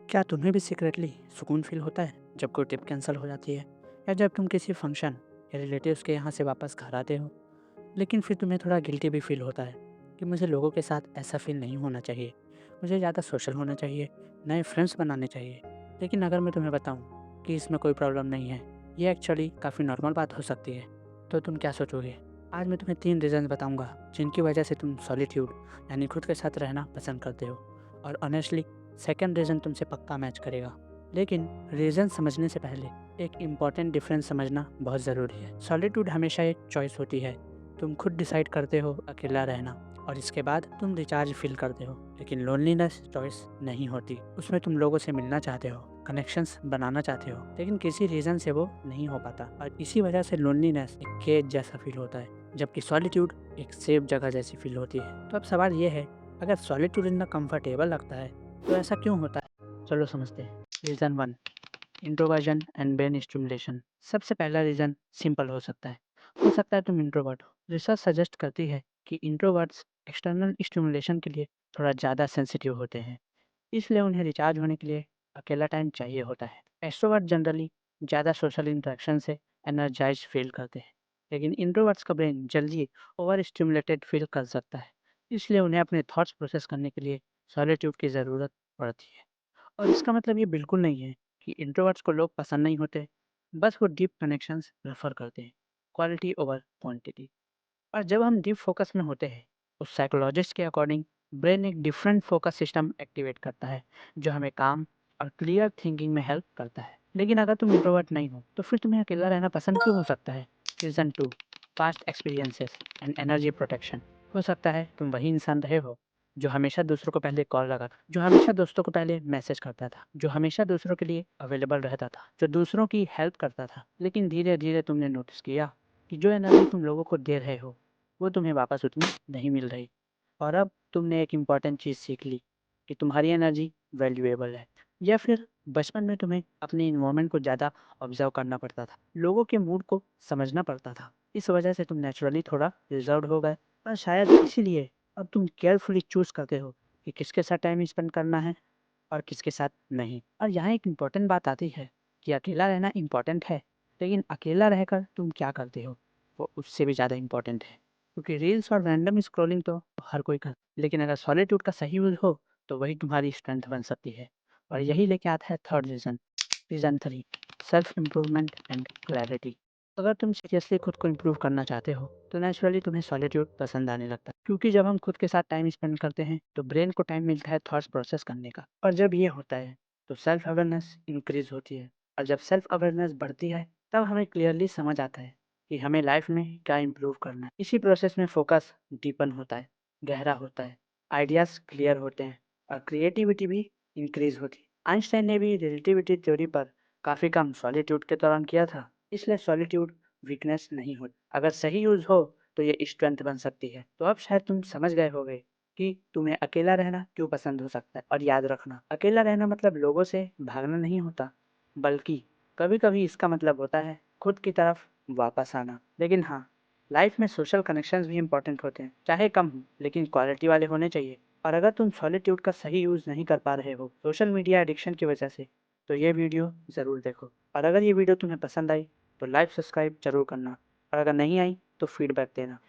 क्या तुम्हें भी सीक्रेटली सुकून फील होता है जब कोई ट्रिप कैंसिल हो जाती है या जब तुम किसी फंक्शन या रिलेटिव्स के यहाँ से वापस घर आते हो, लेकिन फिर तुम्हें थोड़ा गिल्टी भी फील होता है कि मुझे लोगों के साथ ऐसा फील नहीं होना चाहिए, मुझे ज़्यादा सोशल होना चाहिए, नए फ्रेंड्स बनाने चाहिए। लेकिन अगर मैं तुम्हें बताऊँ कि इसमें कोई प्रॉब्लम नहीं है, ये एक्चुअली काफ़ी नॉर्मल बात हो सकती है, तो तुम क्या सोचोगे? आज मैं तुम्हें 3 रीज़न बताऊँगा जिनकी वजह से तुम सॉलिट्यूड यानी खुद के साथ रहना पसंद करते हो। और ऑनेस्टली सेकंड रीज़न तुमसे पक्का मैच करेगा। लेकिन रीज़न समझने से पहले एक इम्पॉर्टेंट डिफरेंस समझना बहुत ज़रूरी है। सॉलिट्यूड हमेशा एक चॉइस होती है। तुम खुद डिसाइड करते हो अकेला रहना और इसके बाद तुम रिचार्ज फील करते हो। लेकिन लोनलीनेस चॉइस नहीं होती। उसमें तुम लोगों से मिलना चाहते हो, कनेक्शंस बनाना चाहते हो, लेकिन किसी रीज़न से वो नहीं हो पाता और इसी वजह से लोनलीनेस एक केज जैसा फील होता है, जबकि सॉलिट्यूड एक सेफ जगह जैसी फील होती है। तो अब सवाल ये है, अगर सॉलिट्यूड इतना कंफर्टेबल लगता है तो ऐसा क्यों होता है? चलो समझते हैं। Reason 1, introversion and brain stimulation. सबसे पहला रीज़न सिंपल हो सकता है तुम इंट्रोवर्ट हो। रिसर्च सजेस्ट करती है कि इंट्रोवर्ट्स एक्सटर्नल स्टिमुलेशन के लिए थोड़ा ज़्यादा सेंसिटिव होते हैं, इसलिए उन्हें रिचार्ज होने के लिए अकेला टाइम चाहिए होता है। एक्सट्रोवर्ट जनरली ज़्यादा सोशल इंटरेक्शन से एनर्जाइज फील करते हैं, लेकिन इंट्रोवर्ट्स का ब्रेन जल्दी ओवर स्टिमुलेटेड फील कर सकता है, इसलिए उन्हें अपने थॉट्स प्रोसेस करने के लिए सॉलिट्यूड की ज़रूरत पड़ती है। और इसका मतलब ये बिल्कुल नहीं है कि इंट्रोवर्ट्स को लोग पसंद नहीं होते, बस वो डीप कनेक्शंस प्रेफर करते हैं, क्वालिटी ओवर क्वांटिटी। और जब हम डीप फोकस में होते हैं, उस साइकोलॉजिस्ट के अकॉर्डिंग ब्रेन एक डिफरेंट फोकस सिस्टम एक्टिवेट करता है, जो हमें काम और क्लियर थिंकिंग में हेल्प करता है। लेकिन अगर तुम इंट्रोवर्ट नहीं हो तो फिर तुम्हें अकेला रहना पसंद क्यों हो सकता है? Reason 2, past experiences and energy protection. हो सकता है तुम वही इंसान रहे हो जो हमेशा दूसरों को पहले कॉल लगा, जो हमेशा दोस्तों को पहले मैसेज करता था, जो हमेशा दूसरों के लिए अवेलेबल रहता था, जो दूसरों की हेल्प करता था। लेकिन धीरे धीरे तुमने नोटिस किया कि जो एनर्जी तुम लोगों को दे रहे हो वो तुम्हें वापस उतनी नहीं मिल रही। और अब तुमने एक इम्पॉर्टेंट चीज़ सीख ली कि तुम्हारी एनर्जी वैल्यूएबल है। या फिर बचपन में तुम्हें अपने इन्वायरमेंट को ज़्यादा ऑब्जर्व करना पड़ता था, लोगों के मूड को समझना पड़ता था, इस वजह से तुम नेचुरली थोड़ा रिजर्व्ड हो गए। पर शायद इसीलिए अब तुम केयरफुली चूज़ करते हो कि किसके साथ टाइम स्पेंड करना है और किसके साथ नहीं। और यहाँ एक इम्पॉर्टेंट बात आती है कि अकेला रहना इम्पॉर्टेंट है, लेकिन अकेला रहकर तुम क्या करते हो वो उससे भी ज़्यादा इम्पॉर्टेंट है। क्योंकि रील्स और रैंडम स्क्रॉलिंग तो हर कोई कर, लेकिन अगर सॉलिट्यूड का सही यूज हो तो वही तुम्हारी स्ट्रेंथ बन सकती है। और यही लेके आता है third reason, reason 3, self improvement and clarity. अगर तुम सीरियसली खुद को इम्प्रूव करना चाहते हो तो नेचुरली तुम्हें सॉलिट्यूड पसंद आने लगता है, क्योंकि जब हम खुद के साथ टाइम स्पेंड करते हैं तो ब्रेन को टाइम मिलता है थॉट्स प्रोसेस करने का। और जब ये होता है तो सेल्फ अवेयरनेस इंक्रीज होती है, और जब सेल्फ अवेयरनेस बढ़ती है तब हमें क्लियरली समझ आता है कि हमें लाइफ में क्या इम्प्रूव करना है। इसी प्रोसेस में फोकस डीपन होता है, गहरा होता है, आइडियाज़ क्लियर होते हैं और क्रिएटिविटी भी इंक्रीज होती है। आइंस्टाइन ने भी रिलेटिविटी थ्योरी पर काफ़ी काम सॉलिट्यूड के दौरान किया था, इसलिए सॉलिट्यूड वीकनेस नहीं होती, अगर सही यूज़ हो तो ये स्ट्रेंथ बन सकती है। तो अब शायद तुम समझ गए होगे कि तुम्हें अकेला रहना क्यों पसंद हो सकता है। और याद रखना, अकेला रहना मतलब लोगों से भागना नहीं होता, बल्कि कभी कभी इसका मतलब होता है खुद की तरफ वापस आना। लेकिन हाँ, लाइफ में सोशल कनेक्शंस भी इंपॉर्टेंट होते हैं, चाहे कम हो लेकिन क्वालिटी वाले होने चाहिए। और अगर तुम सॉलिट्यूड का सही यूज़ नहीं कर पा रहे हो सोशल मीडिया एडिक्शन की वजह से, तो ये वीडियो ज़रूर देखो। और अगर ये वीडियो तुम्हें पसंद आई तो लाइक सब्सक्राइब जरूर करना, और अगर नहीं आई तो फीडबैक देना।